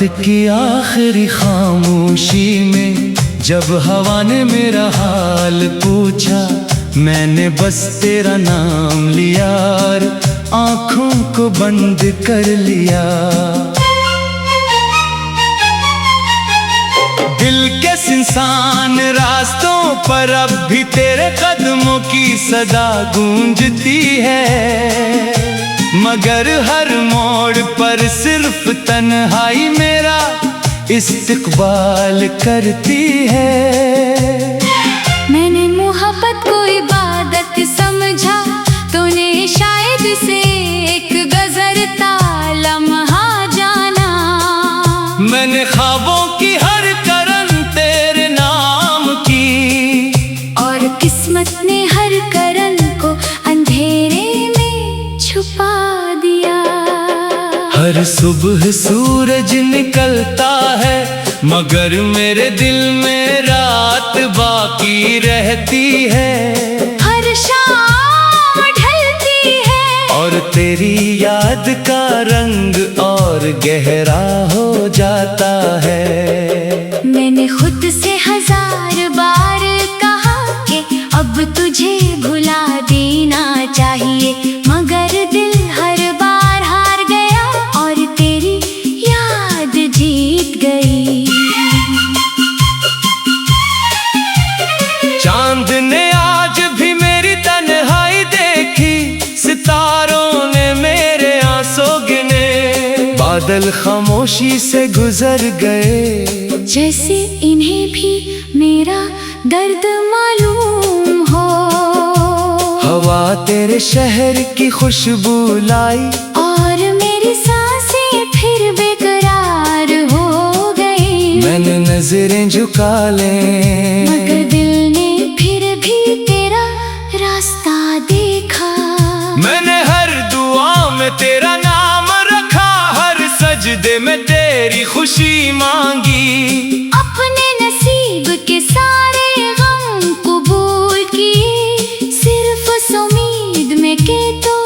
की आखिरी खामोशी में जब हवा ने मेरा हाल पूछा, मैंने बस तेरा नाम लिया और आँखों को बंद कर लिया। दिल के इंसान रास्तों पर अब भी तेरे कदमों की सदा गूंजती है, मगर हर मोड़ पर सिर्फ तन्हाई मेरा इस्तकबाल करती है। मैंने मोहब्बत को इबादत समझा, तूने शायद से एक गुज़रता लम्हा जाना। मैंने ख्वाबों की हर करन तेरे नाम की, और किस्मत ने हर करन को अंधेरे में छुपा दिया। हर सुबह सूरज निकलता है, मगर मेरे दिल में रात बाकी रहती है। हर शाम ढलती है और तेरी याद का रंग और गहरा हो जाता है। मैंने खुद से 1000 बार कहा कि अब तुझे भुला देना चाहिए, मगर दिल हर बार हार गया और तेरी याद जीत गई। चांद ने आज भी मेरी तन्हाई देखी, सितारों ने मेरे आंसू गिने, बादल खामोशी से गुजर गए, जैसे इन्हें भी मेरा दर्द मालूम हो। हवा तेरे शहर की खुशबू लाई, और मेरी सांसें फिर बेकरार हो गई। मैंने नजरें झुका लें, मगर दिल ने फिर भी तेरा रास्ता देखा। मैंने हर दुआ में तेरा नाम रखा, हर सजदे में तेरी खुशी मांगी। अपने नसीब के सारे गम कबूल किए, सिर्फ उस उम्मीद में कि तो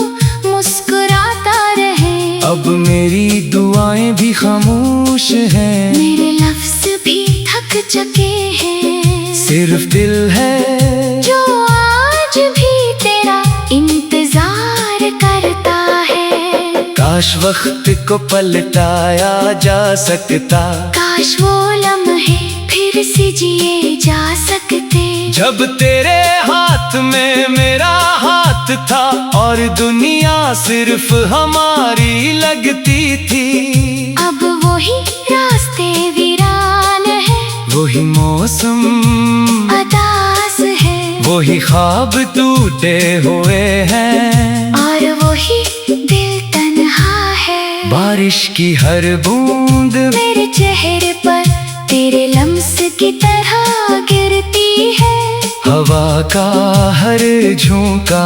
मुस्कुराता रहे। अब मेरी दुआएं भी खामोश हैं, मेरे लफ्ज भी थक चुके हैं, सिर्फ दिल है जो आज भी तेरा इंतजार करता है। काश वक्त को पलटाया जा सकता, काश वो लम्हे फिर से जिए जा सकते। जब तेरे हाथ में मेरा हाथ था और दुनिया सिर्फ हमारी लगती थी। अब वही रास्ते वीरान है, वही मौसम अदास है, वही ख्वाब टूटे हुए हैं, और वही दिल तन्हा है। बारिश की हर बूंद मेरे चेहरे पर तेरे लम्स की तरह गिरती है। हवा का हर झोंका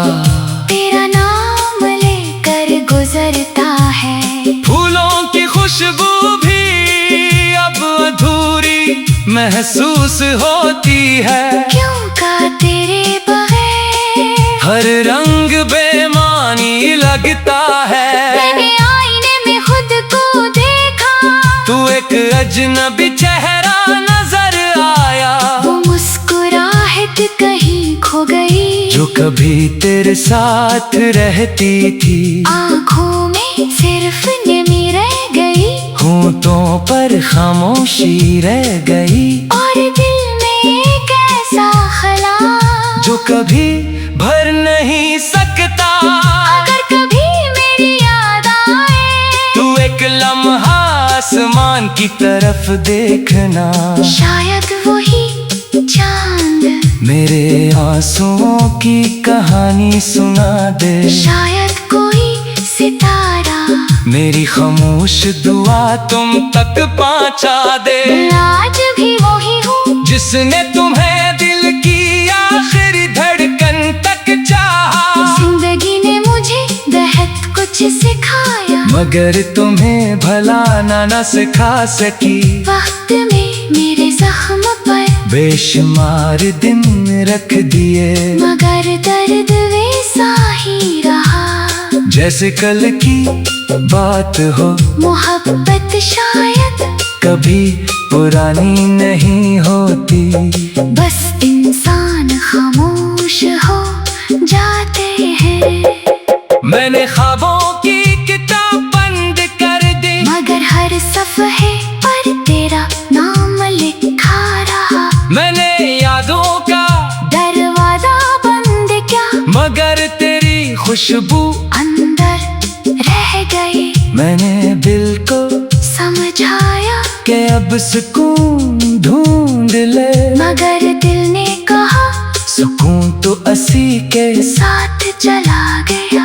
तेरा नाम लेकर गुजरता है। फूलों की खुशबू भी अब अधूरी महसूस होती है, क्यों का तेरे बगैर हर रंग बेमानी लगता है। मैंने आईने में खुद को देखा, तू एक अजनबी चेहरा नजर आया, वो मुस्कुराहट कहीं खो गई, जो कभी तेरे साथ रहती थी। आँखों में सिर्फ नमी रह गई, होंठों पर खामोशी रह गई, और दिल में एक ऐसा खला जो कभी भर नहीं सकता। अगर कभी मेरी याद आए, तू एक लम्हा आसमान की तरफ देखना, शायद वही चांद मेरे आंसुओं की कहानी सुना दे। शायद कोई सितारा मेरी खामोश दुआ तुम तक पहुंचा दे। आज भी वही हूँ जिसने तुम्हें दिल की आखिरी धड़कन तक चाहा। जिंदगी ने मुझे बेहद कुछ सिखाया, मगर तुम्हें भलाना न सिखा सकी। वक्त में मेरे जख्म पर बेशुमार दिन रख दिए, मगर दर्द वैसा ही रहा। जैसे कल की बात हो मोहब्बत शायद कभी पुरानी नहीं होती। बस इंसान खामोश हो जाते हैं। मैंने ख्वाबों की किताब बंद कर दी, मगर हर सफ़हे पर तेरा नाम लिखा रहा। मैंने यादों का दरवाजा बंद किया, मगर तेरी खुशबू अंदर रह गई। मैंने दिल को समझाया कि अब सुकून ढूंढ ले, मगर दिल ने कहा सुकून तो असी के साथ चला गया।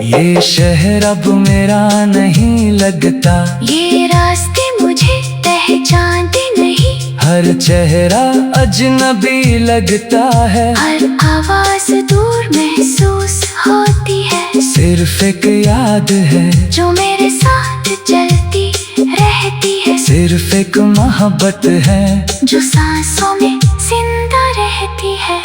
ये शहर अब मेरा नहीं लगता, ये रास्ते मुझे पहचानते नहीं। हर चेहरा अजनबी लगता है, हर आवाज दूर महसूस होती है। सिर्फ एक याद है जो मेरे साथ चलती रहती है, सिर्फ एक मोहब्बत है जो सांसों में जिंदा रहती है।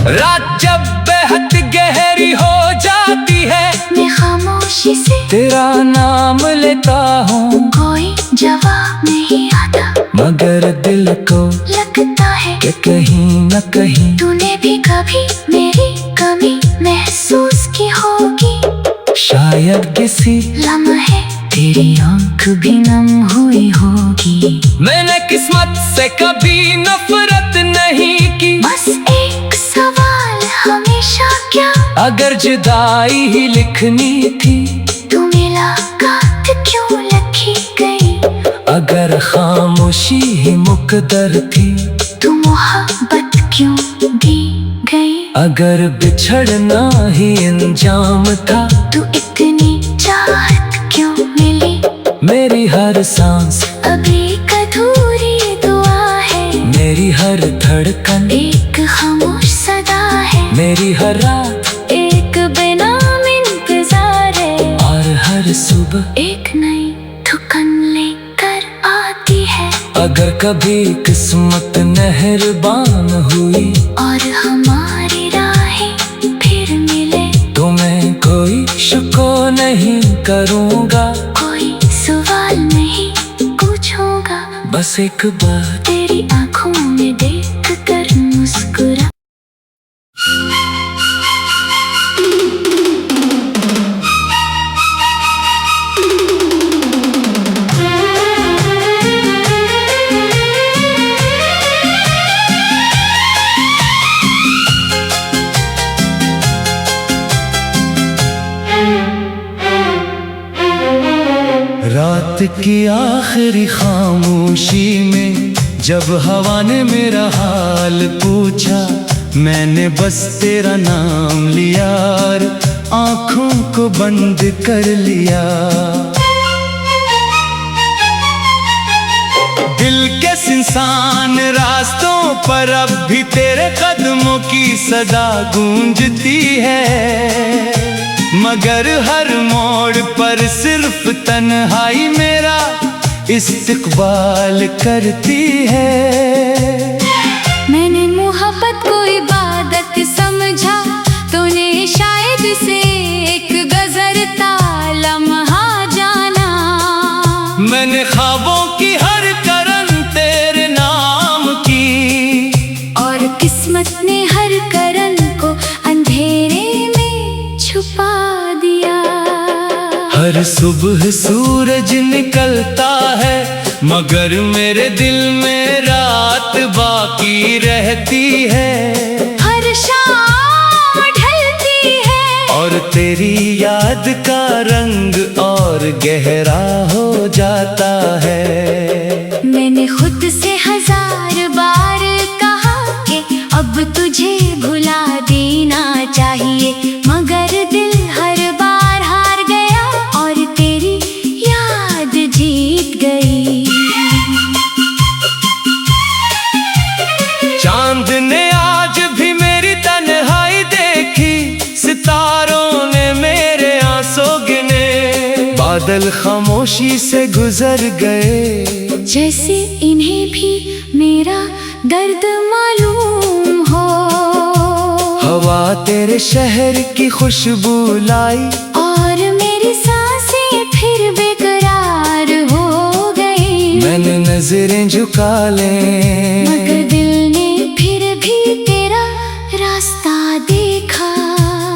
रात जब बेहद गहरी हो जाती है, मैं खामोशी से तेरा नाम लेता हूँ, कोई जवाब नहीं आता, मगर दिल को लगता है कि कहीं न कहीं तूने भी कभी मेरी कमी महसूस की होगी। शायद किसी लम्हे तेरी आंख भी नम हुई होगी। मैंने किस्मत से कभी नफरत नहीं की, बस एक सवाल हमेशा क्या, अगर जुदाई ही लिखनी थी तू मुलाकात क्यों लिखी गई। अगर खामोशी ही मुकद्दर थी तू मोहब्बत क्यों दी गई। अगर बिछड़ना ही इंजाम था तू इतनी चाहत क्यों मिली। मेरी हर सांस अभी अधूरी दुआ है, मेरी हर धड़कन एक खामोश सदा है। मेरी हर रात एक बेनाम इंतजार है, और हर सुबह एक नई ठुकन लेकर आती है। अगर कभी किस्मत मेहरबान हुई और हमारी राहें फिर मिले, तो मैं कोई शुक्र नहीं करूँगा, कोई सवाल नहीं पूछूंगा, बस एक बार तेरी आंखों में देख कर मुस्कुरा। रात की आखिरी खामोशी में जब हवा ने मेरा हाल पूछा, मैंने बस तेरा नाम लिया और आँखों को बंद कर लिया। दिल के इंसान रास्तों पर अब भी तेरे कदमों की सदा गूंजती है, मगर हर मोड़ पर सिर्फ तन्हाई मेरा इस्तकबाल करती है। मैंने मोहब्बत को इबादत समझा, तूने शायद से एक गुज़रता लम्हा जाना। मैंने ख्वाबों की हर करन तेरे नाम की, और किस्मत ने हर करन को अंधेरे में छुपा दिया। हर सुबह सूरज निकलता है, मगर मेरे दिल में रात बाकी रहती है। हर शाम ढलती है, और तेरी याद का रंग और गहरा हो जाता है। मैंने खुद से 1000 बार कहा कि अब तुझे भुला देना चाहिए, मगर दिल हर बार हार गया और तेरी याद जीत गई। चांद ने आज भी मेरी तन्हाई देखी, सितारों ने मेरे आंसू गिने, बादल खामोशी से गुजर गए, जैसे इन्हें भी मेरा दर्द मालूम हो। हवा तेरे शहर की खुशबू लाई, और मेरी सांसें फिर बेकरार हो नजरें झुका लें, मगर दिल ने फिर भी तेरा रास्ता देखा।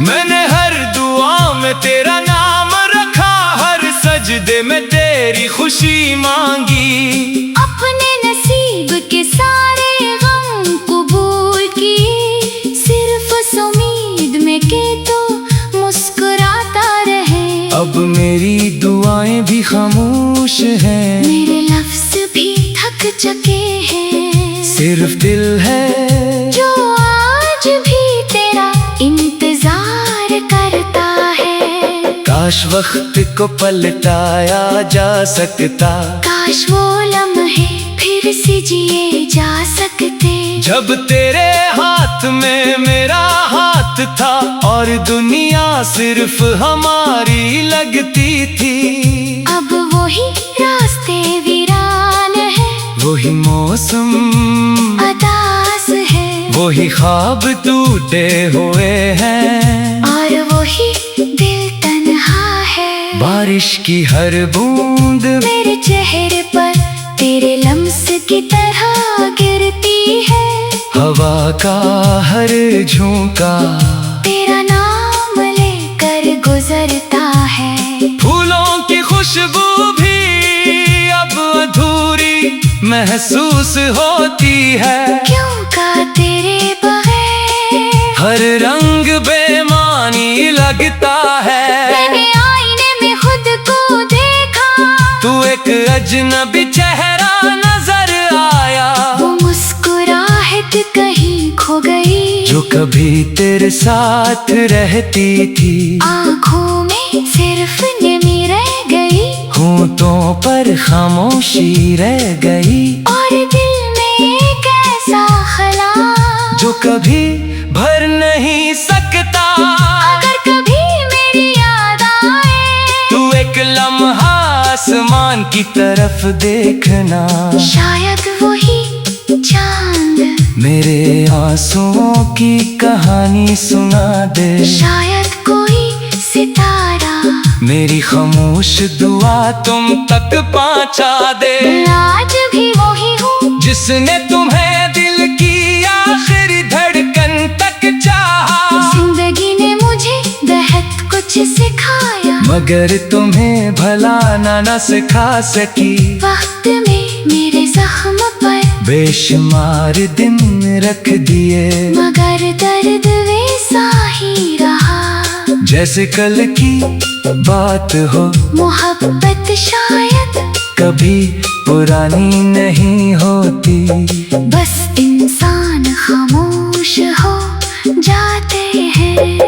मैंने हर दुआ में तेरा नाम रखा, हर सजदे में तेरी खुशी मांगी। अपने नसीब के सारे गम कबूल किए, सिर्फ उस उम्मीद में के तो मुस्कुराता रहे। अब मेरी दुआएं भी खामोश हैं, मेरे लफ्ज भी थक चुके हैं, सिर्फ दिल है जो आज भी तेरा इंतजार करता है। काश वक्त को पलटाया जा सकता, काश वो लम्हे फिर से जिए जा सकते। जब तेरे हाथ में मेरा हाथ था और दुनिया सिर्फ हमारी लगती थी। अब वही रास्ते वीरान है, वही मौसम अदास है, वही ख्वाब टूटे हुए हैं, और वही दिल तन्हा है। बारिश की हर बूंद मेरे चेहरे पर तेरे लम्स की तरह गिरती है। हवा का हर झोंका तेरा नाम लेकर गुजरता है। फूलों की खुशबू भी अब अधूरी महसूस होती है, क्यों का तेरे बगैर हर रंग बेमानी लगता है। मैंने आईने में खुद को देखा, तू एक अजनबी चेहरा नजर आया, वो मुस्कुराहट कहीं खो गई, जो कभी तेरे साथ रहती थी। आँखों में सिर्फ नमी रह गई, होठों पर खामोशी रह गई, और दिल में एक ऐसा खला जो कभी भर नहीं सकता। अगर कभी मेरी याद आए, तू एक लम्हा आसमान की तरफ देखना, शायद वही चांद मेरे आंसुओं की कहानी सुना दे। शायद कोई सितारा मेरी खामोश दुआ तुम तक पहुंचा दे। आज भी वही हूँ जिसने तुम्हें दिल की आखिरी धड़कन तक चाहा, जिंदगी ने मुझे बेहद कुछ सिखाया, मगर तुम्हें भला ना सिखा सकी। वक्त में मेरे जख्म पर बेशुमार दिन रख दिए, मगर दर्द वैसा ही रहा, जैसे कल की बात हो। मोहब्बत शायद कभी पुरानी नहीं होती, बस इंसान खामोश हो जाते हैं।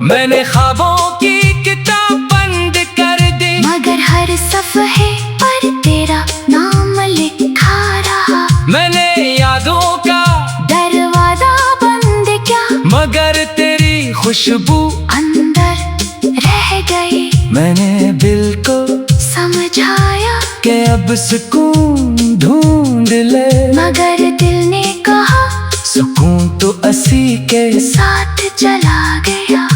मैंने ख्वाबों की किताब बंद कर दी, मगर हर सफ़हे पर तेरा नाम लिखा रहा। मैंने यादों का दरवाजा बंद क्या, मगर तेरी खुशबू अंदर रह गई। मैंने दिल को समझाया कि अब सुकून ढूंढ ले, मगर दिल ने कहा सुकून तो असी के साथ चला गया।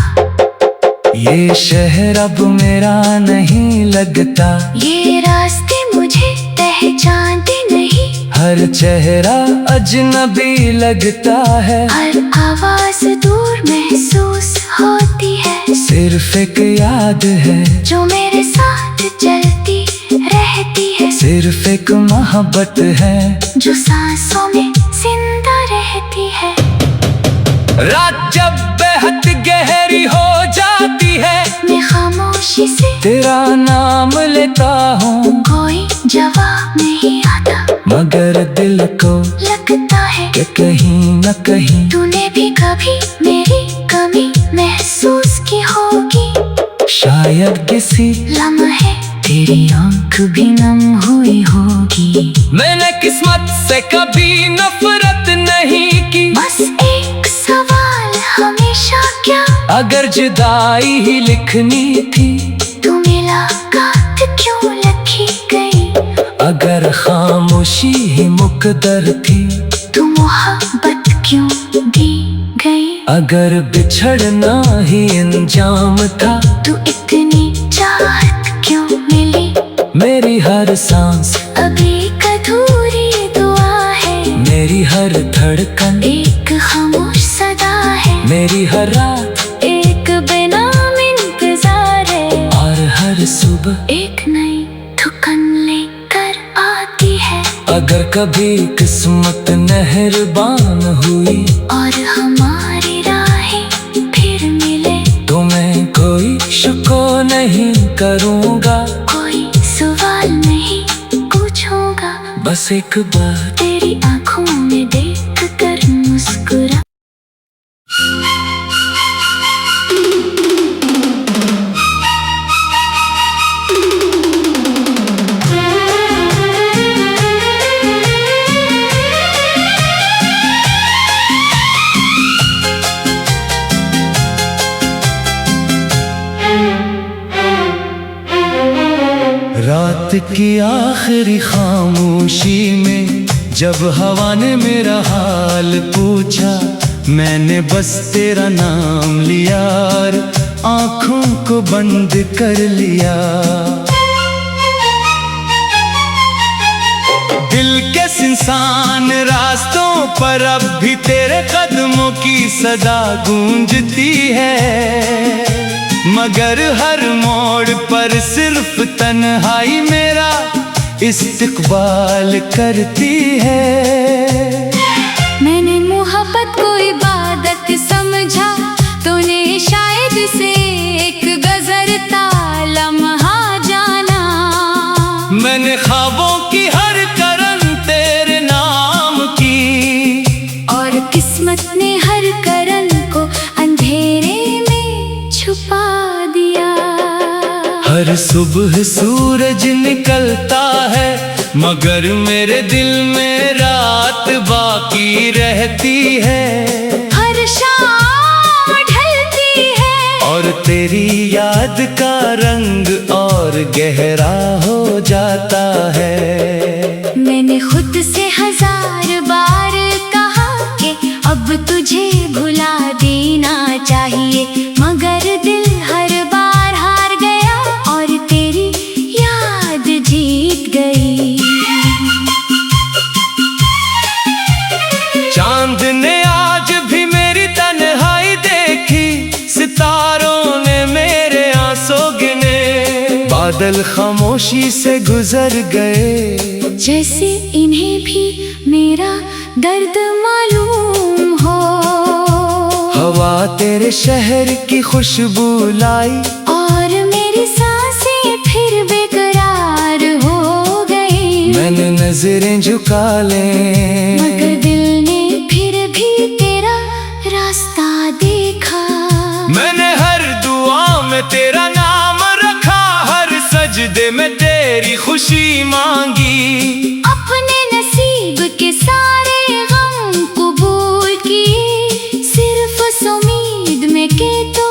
ये शहर अब मेरा नहीं लगता, ये रास्ते मुझे पहचानते नहीं, हर चेहरा अजनबी लगता है, हर आवाज दूर महसूस होती है। सिर्फ एक याद है जो मेरे साथ चलती रहती है, सिर्फ एक मोहब्बत है जो सांसों में जिंदा रहती है। रात जब बेहद गहरी हो जाती है, मैं खामोशी से तेरा नाम लेता हूँ, कोई जवाब नहीं आता, मगर दिल को लगता है कि कहीं न कहीं तूने भी कभी मेरी कमी महसूस की होगी। शायद किसी लम्हे तेरी आंख भी नम हुई होगी। मैंने किस्मत से कभी नफरत नहीं की, बस एक सवाल हमेशा क्या, अगर जुदाई ही लिखनी थी, तू मुलाकात क्यों लिखी गई। अगर खामोशी ही मुकद्दर थी, तू मोहब्बत क्यों दी गई। अगर बिछड़ना ही इंजाम था, तू इतनी चाहत क्यों मिली। मेरी हर सांस अभी एक अधूरी धड़कन एक खामोश सदा है, मेरी हर रात एक बेनाम इंतजार है, और हर सुबह एक नई ठुकन लेकर आती है। अगर कभी किस्मत मेहरबान हुई और हमारी राहें फिर मिले, तो मैं कोई शुक्र नहीं करूँगा, कोई सवाल नहीं पूछूंगा, बस एक बार तेरी आंखों में देख कर मुस्कुरा। रात की आखिरी खामोशी में जब हवा ने मेरा हाल पूछा, मैंने बस तेरा नाम लिया और आँखों को बंद कर लिया। दिल के इंसान रास्तों पर अब भी तेरे कदमों की सदा गूंजती है, मगर हर मोड़ पर सिर्फ तन्हाई मेरा इस्तकबाल करती है। मैंने मोहब्बत को इबादत समझा, तूने शायद से एक गुज़रता लम्हा जाना। मैंने ख्वाबों की हर करन तेरे नाम की, और किस्मत ने हर करन को अंधेरे में छुपा दिया। हर सुबह सूरज निकलता है, मगर मेरे दिल में रात बाकी रहती है। हर शाम ढलती है, और तेरी याद का रंग और गहरा हो जाता है। मैंने खुद से हजार बार कहा कि अब तुझे भुला देना चाहिए, मगर दिल हर बार हार गया और तेरी याद जीत गई। चांद ने आज भी मेरी तन्हाई देखी, सितारों ने मेरे आंसू गिने, बादल खामोशी से गुजर गए, जैसे इन्हें भी मेरा दर्द मालूम हो। हवा तेरे शहर की खुशबू लाई, और मेरी सांसें फिर बेकरार हो गई। मैंने नजरें झुका लें, मगर दिल ने फिर भी तेरा रास्ता देखा। मैंने हर दुआ में तेरा नाम रखा, हर सजदे में तेरी खुशी मांगी। अपने नसीब के सारे गम कबूल किए, सिर्फ उस उम्मीद में के तो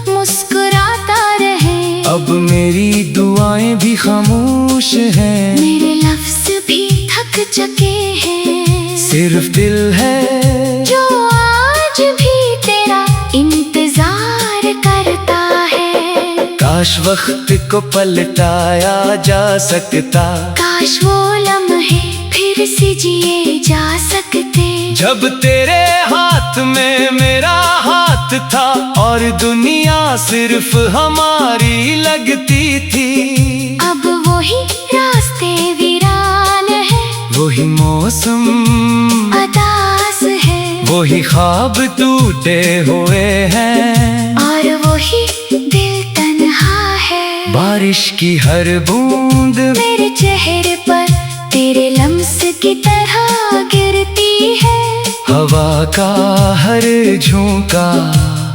मुस्कुराता रहे। अब मेरी दुआएं भी खामोश हैं, मेरे लफ्ज भी थक चुके हैं, सिर्फ दिल है जो आज भी तेरा इंतजार करता है। काश वक्त को पलटाया जा सकता, काश वो लम्हे फिर से जिए जा सकते, जब तेरे हाथ में मेरा हाथ था और दुनिया सिर्फ हमारी लगती थी। अब वही रास्ते वीरान है, वही मौसम अदास है, वही ख्वाब टूटे हुए हैं, और वही दिल तन्हा है। बारिश की हर बूंद मेरे चेहरे पर तेरे लम्स की तरह गिरती है, हवा का हर झोंका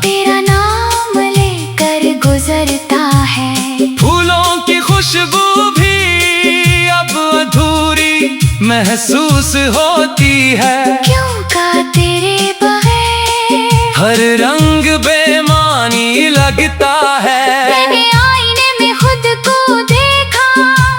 तेरा नाम लेकर गुजरता है। फूलों की खुशबू भी अब अधूरी महसूस होती है, क्यों का तेरे बगैर हर रंग बेमानी लगता है। मैंने आईने में खुद को देखा,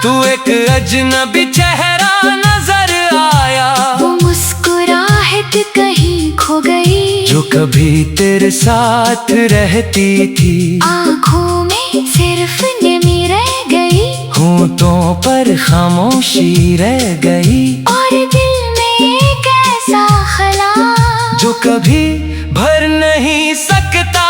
तू एक अजनबी चेहरा नजर आया, वो मुस्कुराहट कहीं खो गई, जो कभी तेरे साथ रहती थी। आँखों में सिर्फ नमी रह गई, होठों पर खामोशी रह गई, और दिल में एक ऐसा ख्याल कभी भर नहीं सकता।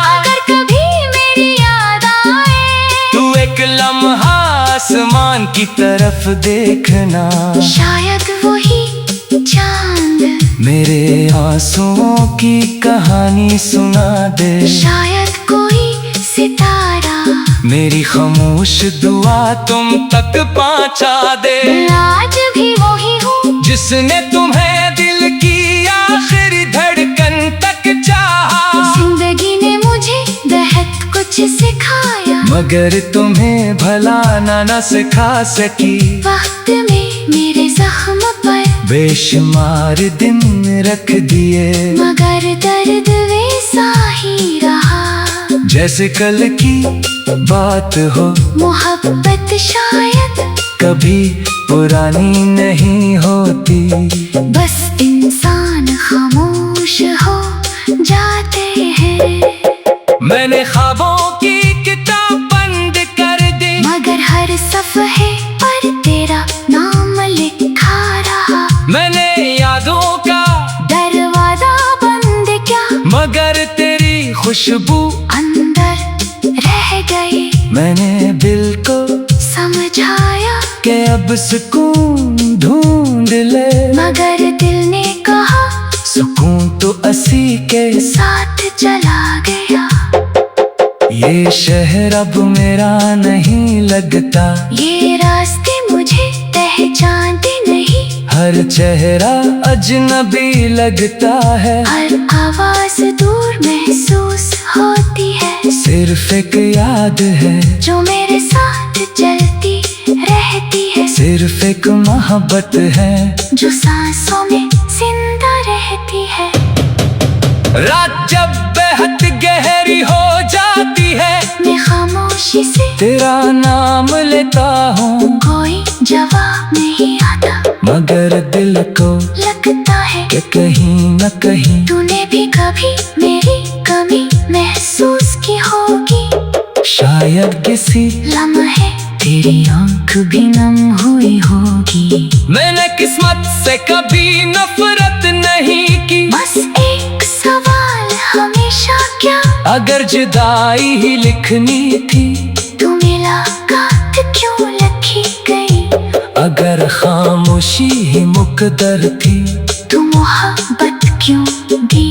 अगर कभी मेरी याद आए, तू एक लम्हा आसमान की तरफ देखना, शायद वही चांद मेरे आंसुओं की कहानी सुना दे। शायद कोई सितारा मेरी खामोश दुआ तुम तक पहुंचा दे। आज भी वही हूँ जिसने तुम्हें दिल की आखिरी धड़कन तक चाहा। जिंदगी ने मुझे बेहद कुछ सिखाया, मगर तुम्हें भला ना सिखा सकी। वक्त में मेरे जख्म पर बेशुमार दिन रख दिए, मगर दर्द वैसा ही रहा जैसे कल की बात हो। मोहब्बत शायद कभी पुरानी नहीं होती, बस इंसान खामोश हो जाते हैं। मैंने ख्वाबों की किताब बंद कर दी, मगर हर सफ़े पर तेरा नाम लिखा रहा। मैंने यादों का दरवाजा बंद किया, मगर तेरी खुशबू अंदर रह गई। मैंने दिल को समझाया कि अब सुकून ढूंढ ले, मगर दिल ने कहा सुकून तो असी के साथ चला गया। ये शहर अब मेरा नहीं लगता, ये रास्ते मुझे पहचानते नहीं। हर चेहरा अजनबी लगता है, हर आवाज दूर महसूस होती है। सिर्फ एक याद है जो मेरे साथ चलती रहती है, सिर्फ एक मोहब्बत है जो सांसों में जिंदा रहती है। रात जब बेहद गहरी हो जाती है, मैं खामोशी से तेरा नाम लेता हूँ, कोई जवाब नहीं आता, मगर दिल को लगता है कि कहीं न कहीं तूने भी कभी मेरी कमी महसूस की होगी। शायद किसी लम्हे तेरी आंख भी नम हुई होगी। मैंने किस्मत से कभी नफरत नहीं की, बस एक सवाल हमेशा क्या, अगर जुदाई ही लिखनी थी तू मुलाकात क्यों लिखी गई। अगर खामोशी ही मुकद्दर थी तू मोहब्बत क्यों दी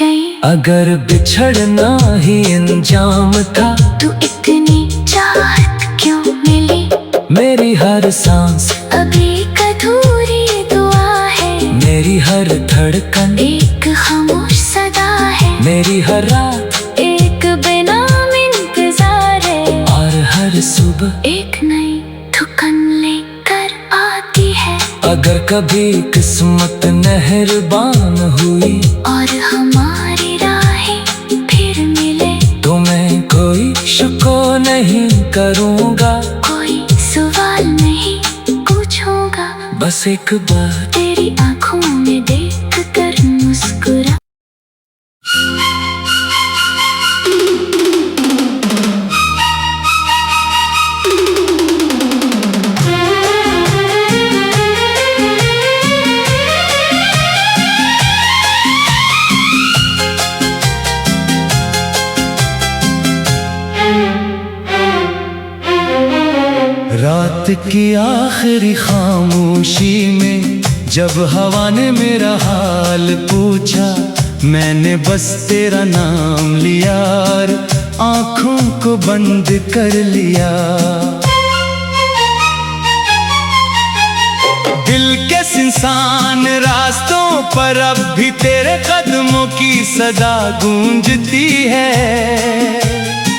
गई। अगर बिछड़ना ही इंजाम था तू इतनी चाहत क्यों मिली। मेरी हर सांस अभी एक अधूरी दुआ है, मेरी हर धड़कन एक खामोश सदा है, मेरी हर रात एक बेनाम इंतजार है, और हर सुबह एक नई ठुकन लेकर आती है। अगर कभी किस्मत मेहरबान हुई और हमारी राहें फिर मिले, तो मैं कोई शुक्र नहीं करूँगा, कोई सवाल नहीं पूछूंगा, बस एक बार तेरी आंखों में देख कर मुस्कुरा। रात की आखिरी खामोशी में जब हवा ने मेरा हाल पूछा, मैंने बस तेरा नाम लिया और आँखों को बंद कर लिया। दिल के इंसान रास्तों पर अब भी तेरे कदमों की सदा गूंजती है,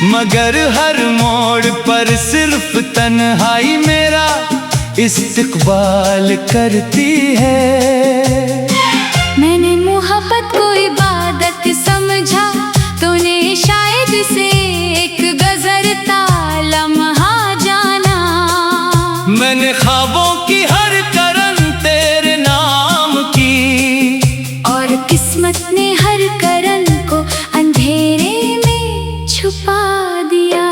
मगर हर मोड़ पर सिर्फ तन्हाई मेरा इस्तकबाल करती है। मैंने मोहब्बत को इबादत समझा, तूने शायद से एक गुज़रता लम्हा जाना। मैंने ख्वाबों की हर करन तेरे नाम की, और किस्मत ने हर करन को अंधेरे में छुपा दिया।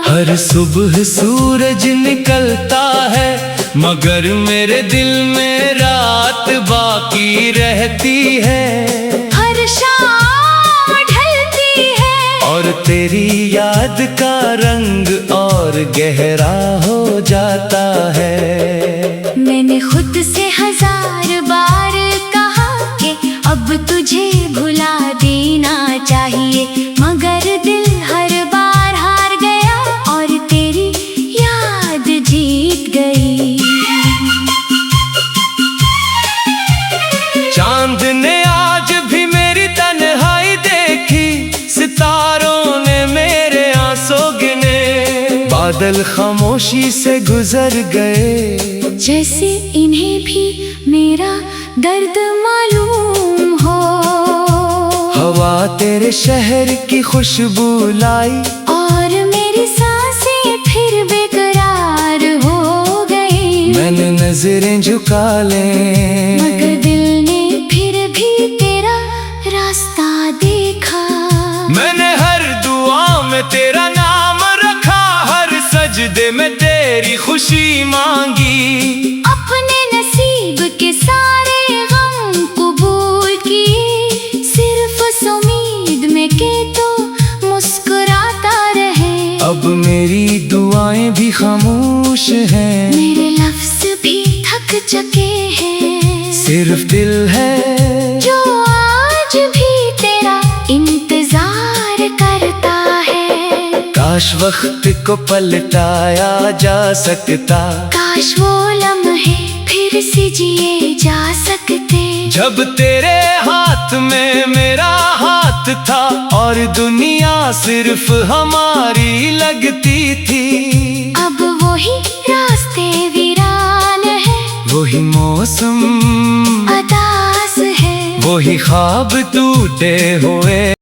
हर सुबह सूरज निकलता है मगर मेरे दिल में रात बाकी रहती है। हर शाम ढलती है और तेरी याद का रंग और गहरा हो जाता है। मैंने खुद से 1000 बार कहा कि अब तुझे भुला देना चाहिए, मगर दिल हर बार हार गया और तेरी याद जीत गई। चांद ने आज भी मेरी तन्हाई देखी, सितारों ने मेरे आंसू गिने, बादल खामोशी से गुजर गए, जैसे इन्हें भी मेरा दर्द मालूम हो। हवा तेरे शहर की खुशबू लाई, और मेरी सांसें फिर बेकरार हो गई। मैंने नजरें झुका लें, मगर दिल ने फिर भी तेरा रास्ता देखा। मैंने हर दुआ में तेरा नाम रखा, हर सजदे में तेरी खुशी मांगी। अपने नसीब के सारे गम कबूल किए, सिर्फ उस उम्मीद में के तो मुस्कुराता रहे। अब मेरी दुआएं भी खामोश हैं, मेरे लफ्ज भी थक चुके हैं, सिर्फ दिल है जो आज भी तेरा इंतजार करता है। काश वक्त को पलटाया जा सकता, काश वो लम्हे फिर से जिए जा सकते, जब तेरे हाथ में मेरा हाथ था और दुनिया सिर्फ हमारी लगती थी। अब वही रास्ते वीरान है, वही मौसम अदास है, वही ख्वाब टूटे हुए।